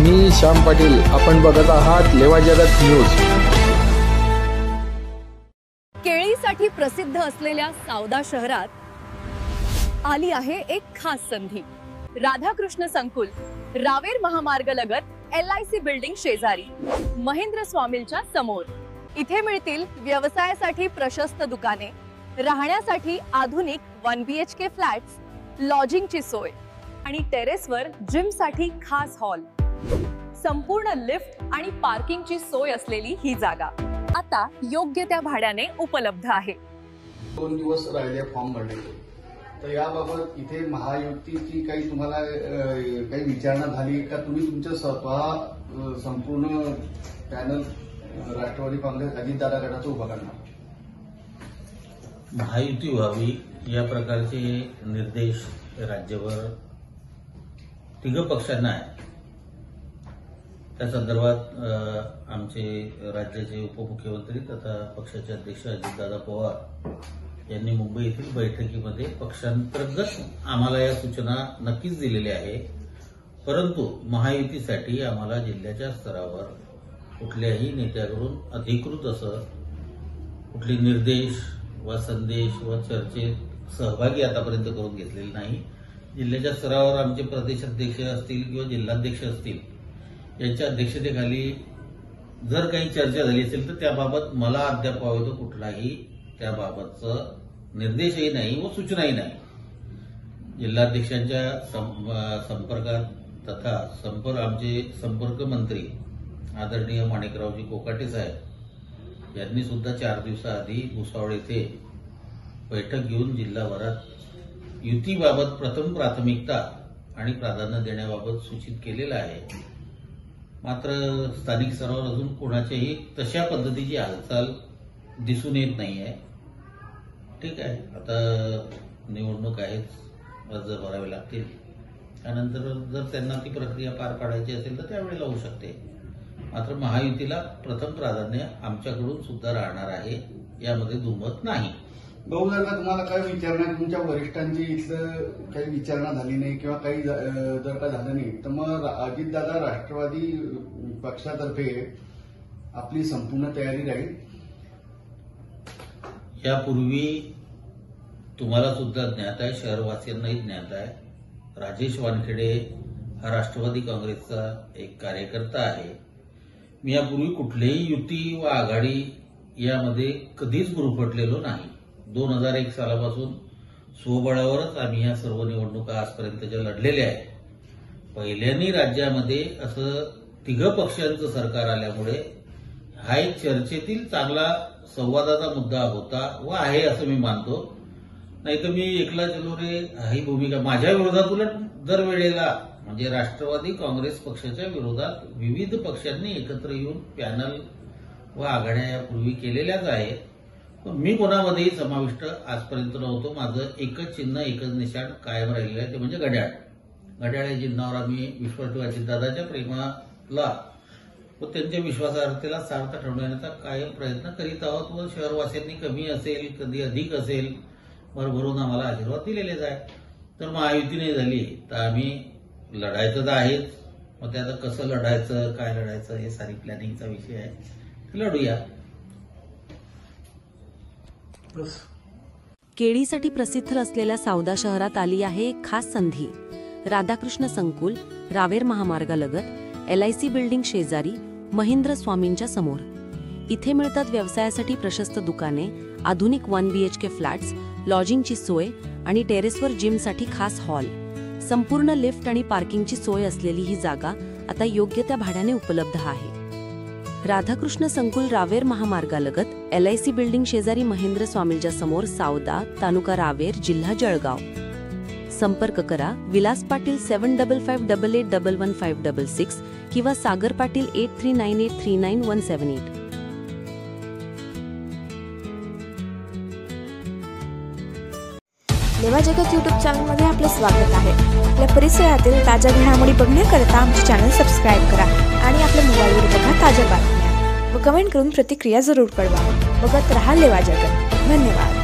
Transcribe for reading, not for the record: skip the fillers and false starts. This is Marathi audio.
मी श्याम पाटील, आपण बघत आहात लेवा जगत न्यूज। केळीसाठी प्रसिद्ध असलेल्या सावदा शहरात आली आहे एक खास संधी। राधाकृष्ण संकुल, रावेर महामार्ग लगत LIC बिल्डिंग शेजारी, महेंद्र स्वामींच्या समोर। इथे मिळतील व्यवसायासाठी प्रशस्त दुकाने, राहण्यासाठी आधुनिक 1 BHK फ्लॅट्स, लॉजिंगची सोय आणि टेरेसवर जिमसाठी खास हॉल, संपूर्ण लिफ्ट आणि पार्किंगची सोय असलेली ही जागा आता योग्य त्या भाड्याने उपलब्ध आहे। 2 दिवस राहिले फॉर्म भरण्याचे, तर याबाबत इथे महायुतीची काही तुम्हाला काही विचारणा झाली का? तुम्ही तुमचं स्वतः संपूर्ण पॅनल राष्ट्रवादी काँग्रेस अजितदादा गटाचं उभं करणार? महायुती व्हावी या प्रकारचे निर्देश राज्यभर तिघ पक्षांना आहे। त्या संदर्भात आमचे राज्याचे उपमुख्यमंत्री तथा पक्षाचे अध्यक्ष अजितदादा पवार यांनी मुंबई येथील बैठकीमध्ये पक्षांतर्गत आम्हाला या सूचना नक्कीच दिलेल्या आहे। परंतु महायुतीसाठी आम्हाला जिल्ह्याच्या स्तरावर कुठल्याही नेत्याकडून अधिकृत असं कुठले निर्देश व संदेश व चर्चेत सहभागी आतापर्यंत करून घेतलेले नाही। जिल्ह्याच्या स्तरावर आमचे प्रदेशाध्यक्ष असतील किंवा जिल्हाध्यक्ष असतील यांच्या अध्यक्षतेखाली जर काही चर्चा झाली असेल तर त्याबाबत मला अद्याप कुठलाही त्याबाबतचं निर्देशही नाही व सूचनाही नाही। जिल्हाध्यक्षांच्या संपर्कात तथा आमचे संपर्क मंत्री आदरणीय माणिकरावजी कोकाटे साहेब यांनी सुद्धा 4 दिवसाआधी भुसावळ येथे बैठक घेऊन जिल्हाभरात युतीबाबत प्रथम प्राथमिकता आणि प्राधान्य देण्याबाबत सूचित केलेलं आहे। मात्र स्थानिक स्तरावर अजून कोणाच्याही तशा पद्धतीची हालचाल दिसून येत नाही आहे। ठीक आहे, आता निवडणूक आहेच, अर्ज भरावे लागतील, त्यानंतर जर त्यांना ती प्रक्रिया पार पाडायची असेल तर त्यावेळेला होऊ शकते। मात्र महायुतीला प्रथम प्राधान्य आमच्याकडून सुद्धा राहणार आहे, यामध्ये दुमत नाही। जर का तुम्हाला काय विचारणा, तुमच्या वरिष्ठांची इथलं काही विचारणा झाली नाही किंवा काही जर का झालं नाही तर मग अजितदादा राष्ट्रवादी पक्षातर्फे आपली संपूर्ण तयारी राहील। यापूर्वी तुम्हाला सुद्धा ज्ञात आहे, शहरवासियांनाही ज्ञात आहे, राजेश वानखेडे हा राष्ट्रवादी काँग्रेसचा एक कार्यकर्ता आहे। मी यापूर्वी कुठलीही युती व आघाडी यामध्ये कधीच गुरफटलेलो नाही। 2001 सालापासून स्वबळावरच आम्ही या सर्व निवडणुका आजपर्यंतच्या लढलेल्या आहेत। पहिल्यांदा राज्यामध्ये असं तिघ पक्षांचं सरकार आल्यामुळे हा एक चर्चेतील चांगला संवादाचा मुद्दा होता व आहे असं मी मानतो। नाहीतर मी एकला चलो रे ही भूमिका माझ्या विरोधात उलट दरवेळेला म्हणजे राष्ट्रवादी काँग्रेस पक्षाच्या विरोधात विविध पक्षांनी एकत्र येऊन पॅनल व आघाड्या यापूर्वी केलेल्याच आहेत। मी कोणामध्येही समाविष्ट आजपर्यंत नव्हतो। माझं एकच चिन्ह एकच निशाण कायम राहिलेलं आहे, ते म्हणजे घड्याळ। घड्याळ या चिन्हावर आम्ही विश्वास ठेवू, अजितदादाच्या प्रेमाला व त्यांच्या विश्वासार्हतेला सार्थ ठरवण्याचा कायम प्रयत्न करीत आहोत व शहरवासियांनी कमी असेल कधी अधिक असेल भरभरून आम्हाला आशीर्वाद दिलेलेच आहे। तर महायुती नाही झाली तर आम्ही लढायचं तर आहेच, मग त्याचं कसं लढायचं काय लढायचं हे सारी प्लॅनिंगचा विषय आहे, लढूया। केळीसाठी प्रसिद्ध असलेल्या सावदा शहरात आली आहे एक खास संधी। राधाकृष्ण संकुल, रावेर महामार्गालगत LIC बिल्डिंग शेजारी, महेंद्र स्वामींच्या समोर। इथे मिळतात व्यवसायासाठी प्रशस्त दुकाने, आधुनिक 1 BHK फ्लॅट्स, लॉजिंगची सोय आणि टेरेसवर जिमसाठी खास हॉल, संपूर्ण लिफ्ट आणि पार्किंगची सोय असलेली ही जागा आता योग्य त्या भाड्याने उपलब्ध आहे। राधाकृष्ण संकुल, रावेर महामार्गालगत LIC बिल्डिंग शेजारी, महेंद्र स्वामींच्या समोर, सावदा, तालुका रावेर, जिल्हा जळगाव। संपर्क करा विलास पाटील 7558881156 किंवा सागर पाटील 8398391178। लेवा जगत यूट्यूब चॅनलमध्ये आपले स्वागत आहे। आपल्या परिसरातील ताज्या घडामोडी बघण्याकरता आमचे चॅनल सबस्क्राइब करा आणि आपल्या मोबाईलवर बघा ताज्या बातम्या व कमेंट करून प्रतिक्रिया जरूर कळवा। बघत रहा लेवा जगत। धन्यवाद।